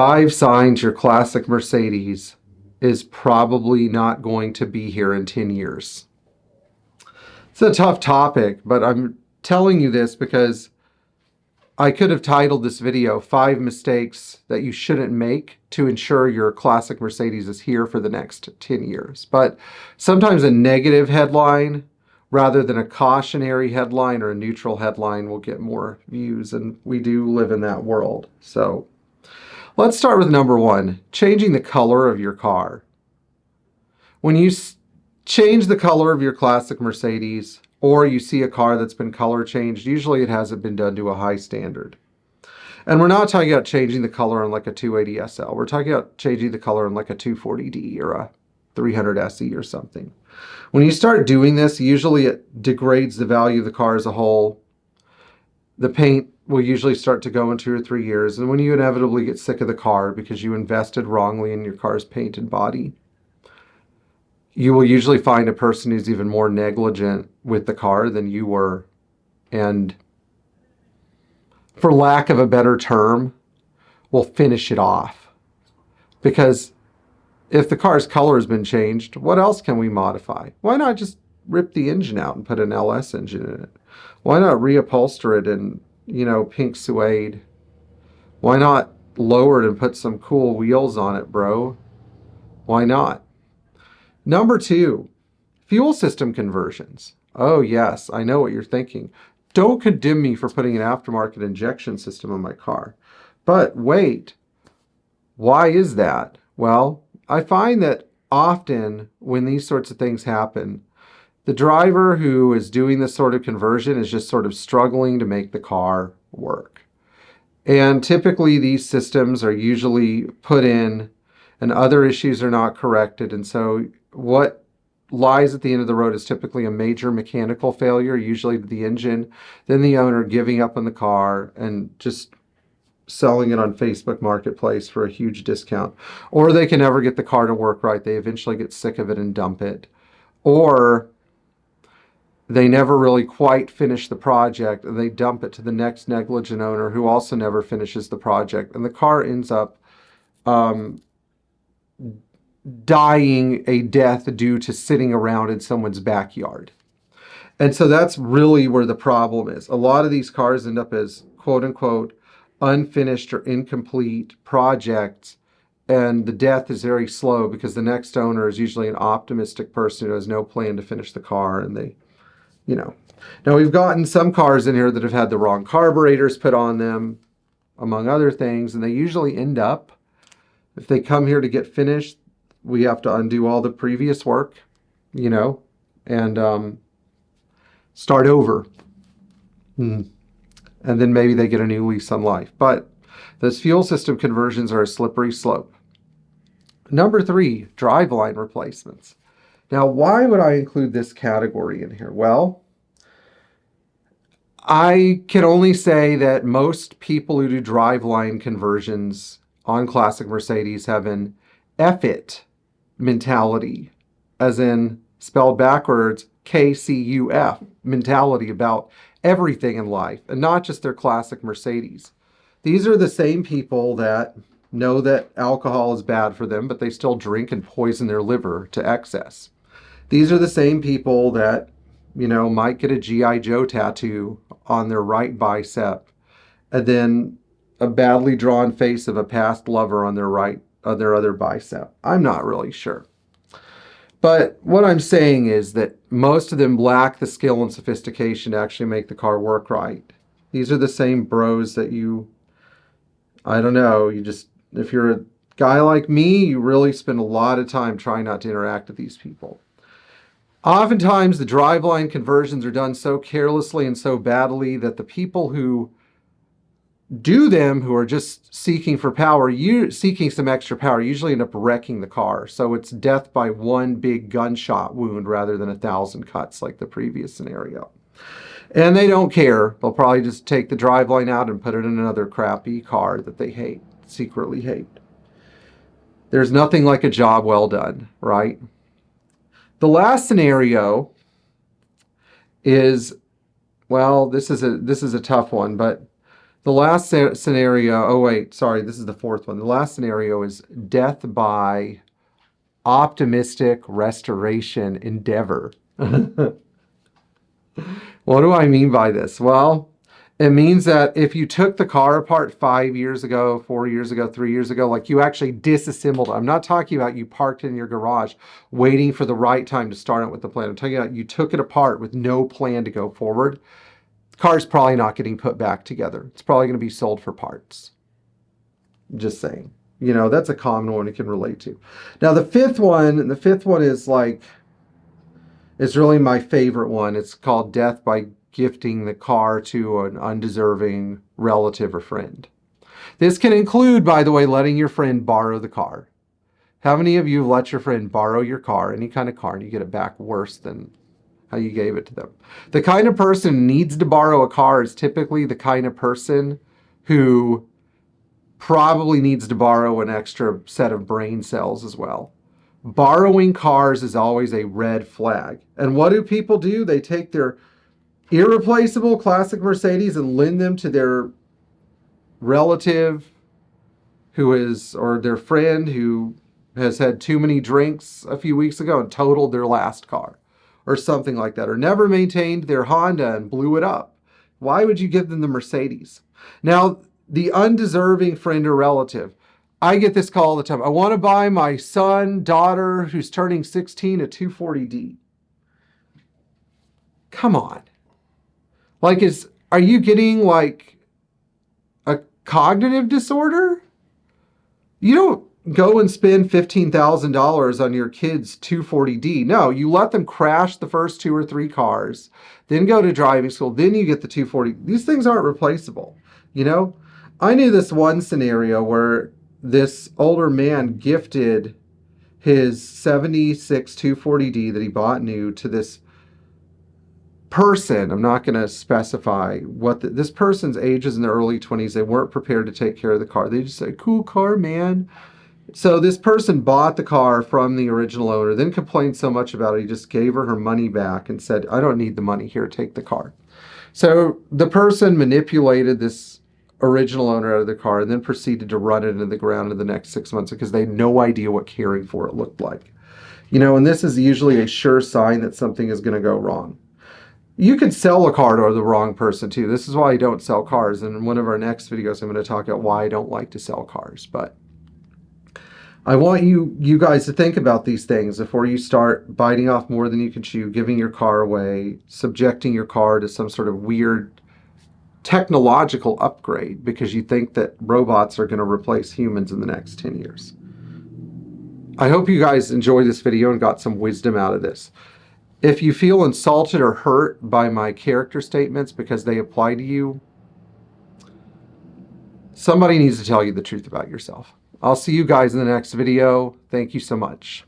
5 signs your classic Mercedes is probably not going to be here in 10 years. It's a tough topic, but I'm telling you this because I could have titled this video 5 mistakes that you shouldn't make to ensure your classic Mercedes is here for the next 10 years. But sometimes a negative headline rather than a cautionary headline or a neutral headline will get more views, and we do live in that world. So let's start with number 1, changing the color of your car. When you change the color of your classic Mercedes, or you see a car that's been color changed, usually it hasn't been done to a high standard. And we're not talking about changing the color on like a 280 SL. We're talking about changing the color on like a 240D or a 300 SE or something. When you start doing this, usually it degrades the value of the car as a whole. The paint will usually start to go in 2 or 3 years. And when you inevitably get sick of the car because you invested wrongly in your car's paint and body, you will usually find a person who's even more negligent with the car than you were. And for lack of a better term, will finish it off. Because if the car's color has been changed, what else can we modify? Why not just rip the engine out and put an LS engine in it? Why not reupholster it in, pink suede? Why not lower it and put some cool wheels on it, bro? Why not? Number 2, fuel system conversions. Oh yes, I know what you're thinking. Don't condemn me for putting an aftermarket injection system on my car. But wait, why is that? Well, I find that often when these sorts of things happen, the driver who is doing this sort of conversion is just sort of struggling to make the car work. And typically these systems are usually put in and other issues are not corrected. And so what lies at the end of the road is typically a major mechanical failure, usually to the engine, then the owner giving up on the car and just selling it on Facebook Marketplace for a huge discount. Or they can never get the car to work right. They eventually get sick of it and dump it. Or they never really quite finish the project and they dump it to the next negligent owner who also never finishes the project. And the car ends up dying a death due to sitting around in someone's backyard. And so that's really where the problem is. A lot of these cars end up as quote unquote unfinished or incomplete projects, and the death is very slow because the next owner is usually an optimistic person who has no plan to finish the car, and they, Now we've gotten some cars in here that have had the wrong carburetors put on them, among other things, and they usually end up, if they come here to get finished, we have to undo all the previous work, and start over. And then maybe they get a new lease on life. But those fuel system conversions are a slippery slope. Number 3, driveline replacements. Now, why would I include this category in here? Well, I can only say that most people who do driveline conversions on classic Mercedes have an F it mentality, as in spelled backwards, KCUF mentality about everything in life, and not just their classic Mercedes. These are the same people that know that alcohol is bad for them, but they still drink and poison their liver to excess. These are the same people that, might get a G.I. Joe tattoo on their right bicep, and then a badly drawn face of a past lover on their other bicep. I'm not really sure. But what I'm saying is that most of them lack the skill and sophistication to actually make the car work right. These are the same bros that if you're a guy like me, you really spend a lot of time trying not to interact with these people. Oftentimes, the driveline conversions are done so carelessly and so badly that the people who do them, who are just seeking for power, seeking some extra power, usually end up wrecking the car. So it's death by one big gunshot wound rather than 1,000 cuts like the previous scenario. And they don't care. They'll probably just take the driveline out and put it in another crappy car that they secretly hate. There's nothing like a job well done, right? The last scenario is, well, this is a tough one, but The last scenario, oh wait, sorry, this is the fourth one. The last scenario is death by optimistic restoration endeavor. What do I mean by this? Well, it means that if you took the car apart 5 years ago, 4 years ago, 3 years ago, like you actually disassembled it. I'm not talking about you parked in your garage waiting for the right time to start it with the plan. I'm talking about you took it apart with no plan to go forward. The car's probably not getting put back together. It's probably going to be sold for parts. Just saying. You know, that's a common one you can relate to. Now, the fifth one is like, it's really my favorite one. It's called death by gifting the car to an undeserving relative or friend. This can include, by the way, letting your friend borrow the car. How many of you have let your friend borrow your car, any kind of car, and you get it back worse than how you gave it to them? The kind of person who needs to borrow a car is typically the kind of person who probably needs to borrow an extra set of brain cells as well. Borrowing cars is always a red flag. And what do people do? They take their irreplaceable classic Mercedes and lend them to their relative who is, or their friend who has had too many drinks a few weeks ago and totaled their last car, or something like that, or never maintained their Honda and blew it up. Why would you give them the Mercedes? Now, the undeserving friend or relative, I get this call all the time. I want to buy my son, daughter, who's turning 16, a 240D. Come on. Like, are you getting like a cognitive disorder? You don't go and spend $15,000 on your kid's 240D. No, you let them crash the first 2 or 3 cars, then go to driving school, then you get the 240. These things aren't replaceable, you know? I knew this one scenario where this older man gifted his 76 240D that he bought new to this person. I'm not going to specify what this person's age is in their early 20s. They weren't prepared to take care of the car. They just said, cool car, man. So this person bought the car from the original owner, then complained so much about it, he just gave her money back and said, I don't need the money, here, take the car. So the person manipulated this original owner out of the car and then proceeded to run it into the ground in the next 6 months because they had no idea what caring for it looked like. You know, and this is usually a sure sign that something is going to go wrong. You could sell a car to the wrong person too. This is why I don't sell cars. And in one of our next videos, I'm going to talk about why I don't like to sell cars. But I want you guys to think about these things before you start biting off more than you can chew, giving your car away, subjecting your car to some sort of weird technological upgrade because you think that robots are going to replace humans in the next 10 years. I hope you guys enjoyed this video and got some wisdom out of this. If you feel insulted or hurt by my character statements because they apply to you, somebody needs to tell you the truth about yourself. I'll see you guys in the next video. Thank you so much.